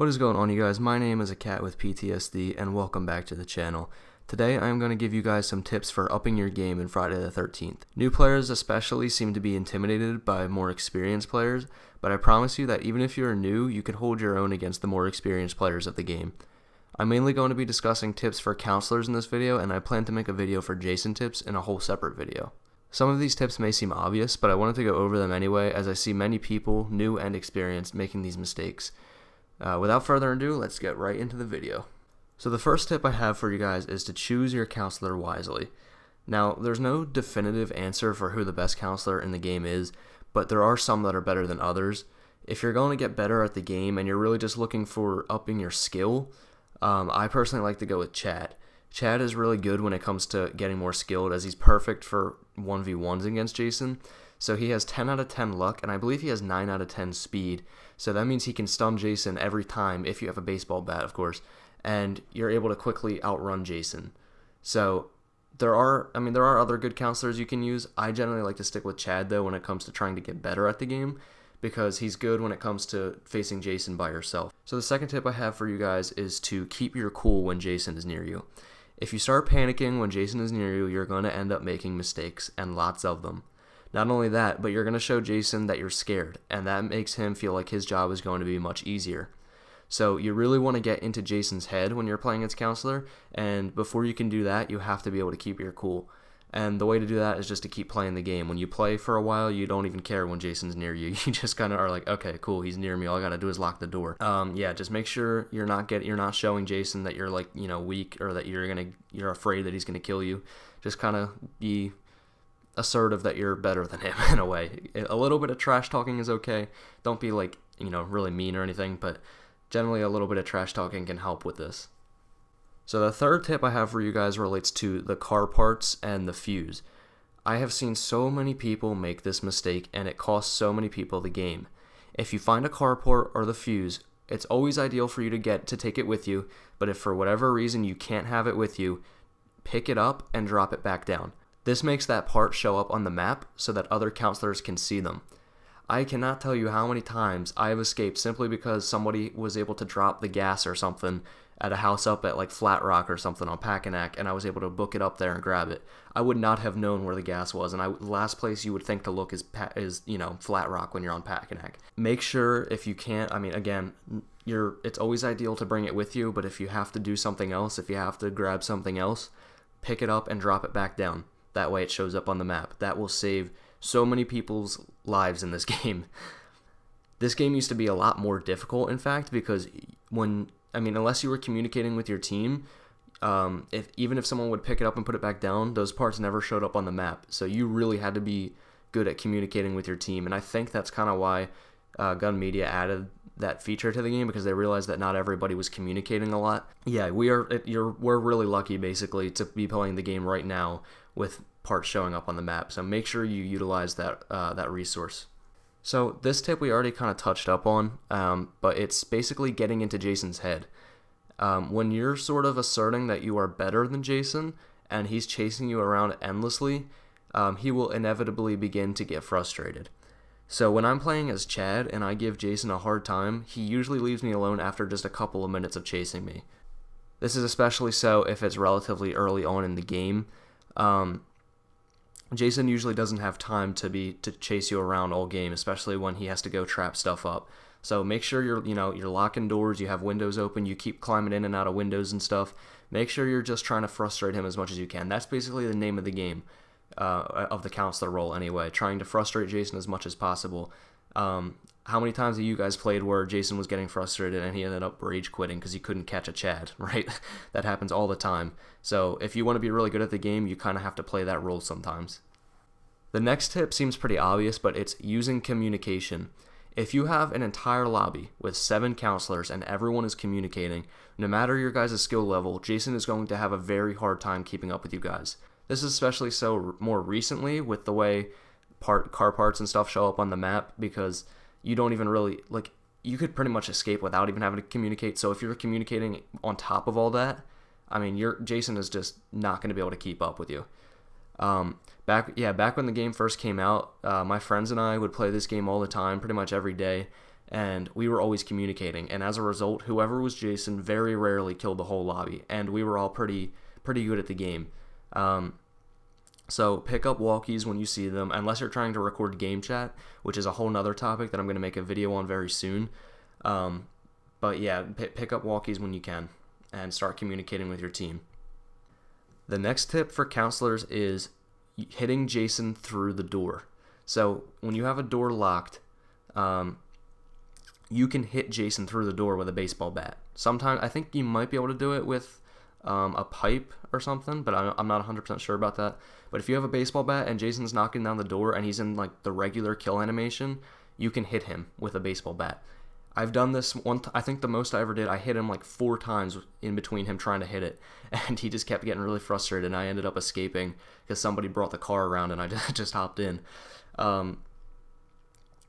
What is going on, you guys? My name is a cat with PTSD and welcome back to the channel. Today I am going to give you guys some tips for upping your game in Friday the 13th. New players especially seem to be intimidated by more experienced players, but I promise you that even if you are new, you can hold your own against the more experienced players of the game. I'm mainly going to be discussing tips for counselors in this video, and I plan to make a video for Jason tips in a whole separate video. Some of these tips may seem obvious, but I wanted to go over them anyway as I see many people, new and experienced, making these mistakes. Without further ado, let's get right into the video. So the first tip I have for you guys is to choose your counselor wisely. Now, there's no definitive answer for who the best counselor in the game is, but there are some that are better than others. If you're going to get better at the game and you're really just looking for upping your skill, I personally like to go with Chad. Chad is really good when it comes to getting more skilled, as he's perfect for 1v1s against Jason. So he has 10 out of 10 luck, and I believe he has 9 out of 10 speed. So that means he can stun Jason every time, if you have a baseball bat, of course, and you're able to quickly outrun Jason. So there are other good counselors you can use. I generally like to stick with Chad, though, when it comes to trying to get better at the game, because he's good when it comes to facing Jason by yourself. So the second tip I have for you guys is to keep your cool when Jason is near you. If you start panicking when Jason is near you, you're going to end up making mistakes, and lots of them. Not only that, but you're going to show Jason that you're scared, and that makes him feel like his job is going to be much easier. So you really want to get into Jason's head when you're playing as counselor, and before you can do that, you have to be able to keep your cool. And the way to do that is just to keep playing the game. When you play for a while, you don't even care when Jason's near you. You just kind of are like, okay, cool, he's near me. All I gotta do is lock the door. Yeah, just make sure you're not showing Jason that you're weak, or that you're afraid that he's gonna kill you. Just kind of be assertive that you're better than him in a way. A little bit of trash talking is okay. Don't be really mean or anything, but generally a little bit of trash talking can help with this. So the third tip I have for you guys relates to the car parts and the fuse. I have seen so many people make this mistake, and it costs so many people the game. If you find a car part or the fuse, it's always ideal for you to take it with you, but if for whatever reason you can't have it with you, pick it up and drop it back down. This makes that part show up on the map so that other counselors can see them. I cannot tell you how many times I have escaped simply because somebody was able to drop the gas or something at a house up at Flat Rock or something on Packanack, and I was able to book it up there and grab it. I would not have known where the gas was, and the last place you would think to look is Flat Rock when you're on Packanack. Make sure, if you can't, it's always ideal to bring it with you, but if you have to do something else, if you have to grab something else, pick it up and drop it back down. That way it shows up on the map. That will save so many people's lives in this game. This game used to be a lot more difficult, in fact, because unless you were communicating with your team, even if someone would pick it up and put it back down, those parts never showed up on the map. So you really had to be good at communicating with your team, and I think that's kind of why Gun Media added that feature to the game, because they realized that not everybody was communicating a lot. Yeah, we're really lucky, basically, to be playing the game right now with parts showing up on the map. So make sure you utilize that resource. So this tip we already kind of touched up on, but it's basically getting into Jason's head. When you're sort of asserting that you are better than Jason and he's chasing you around endlessly, he will inevitably begin to get frustrated. So when I'm playing as Chad and I give Jason a hard time, he usually leaves me alone after just a couple of minutes of chasing me. This is especially so if it's relatively early on in the game. Jason usually doesn't have time to chase you around all game, especially when he has to go trap stuff up. So make sure you're locking doors, you have windows open, you keep climbing in and out of windows and stuff. Make sure you're just trying to frustrate him as much as you can. That's basically the name of the game, of the counselor role anyway, trying to frustrate Jason as much as possible. How many times have you guys played where Jason was getting frustrated and he ended up rage quitting because he couldn't catch a Chad, right? That happens all the time. So if you want to be really good at the game, you kind of have to play that role sometimes. The next tip seems pretty obvious, but it's using communication. If you have an entire lobby with 7 counselors and everyone is communicating, no matter your guys' skill level, Jason is going to have a very hard time keeping up with you guys. This is especially so more recently with the way car parts and stuff show up on the map, because you don't even really, you could pretty much escape without even having to communicate. So if you're communicating on top of all that, Jason is just not going to be able to keep up with you. Back when the game first came out, my friends and I would play this game all the time, pretty much every day, and we were always communicating, and as a result, whoever was Jason very rarely killed the whole lobby, and we were all pretty good at the game. So pick up walkies when you see them, unless you're trying to record game chat, which is a whole nother topic that I'm going to make a video on very soon. But yeah, pick up walkies when you can and start communicating with your team. The next tip for counselors is hitting Jason through the door. So when you have a door locked, you can hit Jason through the door with a baseball bat. Sometimes I think you might be able to do it with a pipe or something, but I'm not 100% sure about that. But if you have a baseball bat and Jason's knocking down the door and he's in like the regular kill animation, you can hit him with a baseball bat. I've done this I think the most I ever did, I hit him like 4 times in between him trying to hit it, and he just kept getting really frustrated, and I ended up escaping because somebody brought the car around and I just hopped in.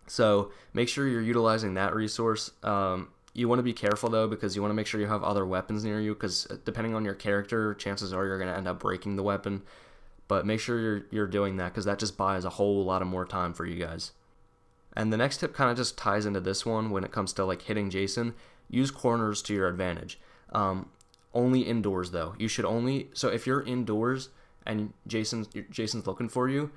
So make sure you're utilizing that resource. You want to be careful though, because you want to make sure you have other weapons near you, because depending on your character, chances are you're going to end up breaking the weapon. But make sure you're doing that, because that just buys a whole lot of more time for you guys. And the next tip kind of just ties into this one when it comes to like hitting Jason. Use corners to your advantage. Only indoors though. You should only, so if you're indoors and Jason's looking for you,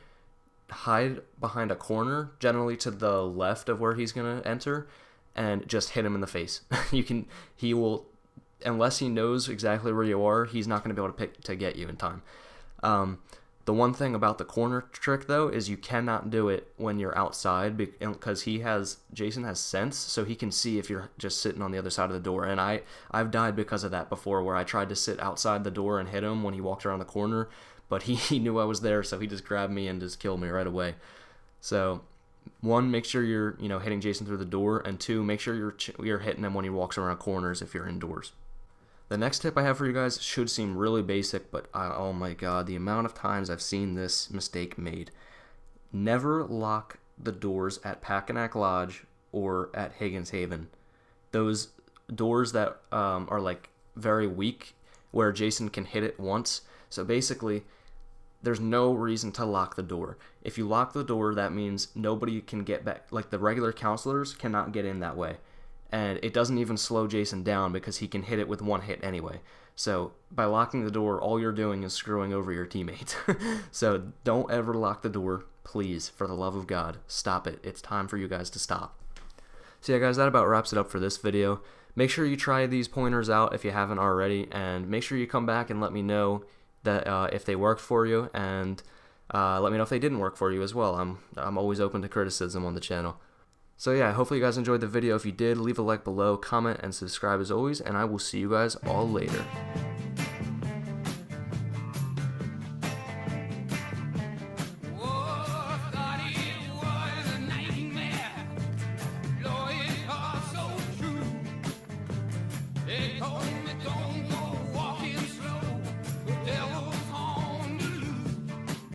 hide behind a corner, generally to the left of where he's gonna enter, and just hit him in the face. He will, unless he knows exactly where you are, he's not gonna be able to get you in time. The one thing about the corner trick though is you cannot do it when you're outside, because Jason has sense, so he can see if you're just sitting on the other side of the door. And I've died because of that before, where I tried to sit outside the door and hit him when he walked around the corner, but he knew I was there, so he just grabbed me and just killed me right away. So 1, make sure you're hitting Jason through the door, and 2, make sure you're hitting him when he walks around corners if you're indoors. The next tip I have for you guys should seem really basic, but oh my god, the amount of times I've seen this mistake made. Never lock the doors at Packanack Lodge or at Higgins Haven. Those doors that are like very weak, where Jason can hit it once. So basically, there's no reason to lock the door. If you lock the door, that means nobody can get back. Like the regular counselors cannot get in that way. And it doesn't even slow Jason down, because he can hit it with 1 hit anyway. So by locking the door, all you're doing is screwing over your teammates. So don't ever lock the door, please, for the love of God. Stop it. It's time for you guys to stop. So yeah guys, that about wraps it up for this video. Make sure you try these pointers out if you haven't already, and make sure you come back and let me know that if they worked for you, and let me know if they didn't work for you as well. I'm always open to criticism on the channel. So yeah, hopefully you guys enjoyed the video. If you did, leave a like below, comment, and subscribe as always, and I will see you guys all later. They call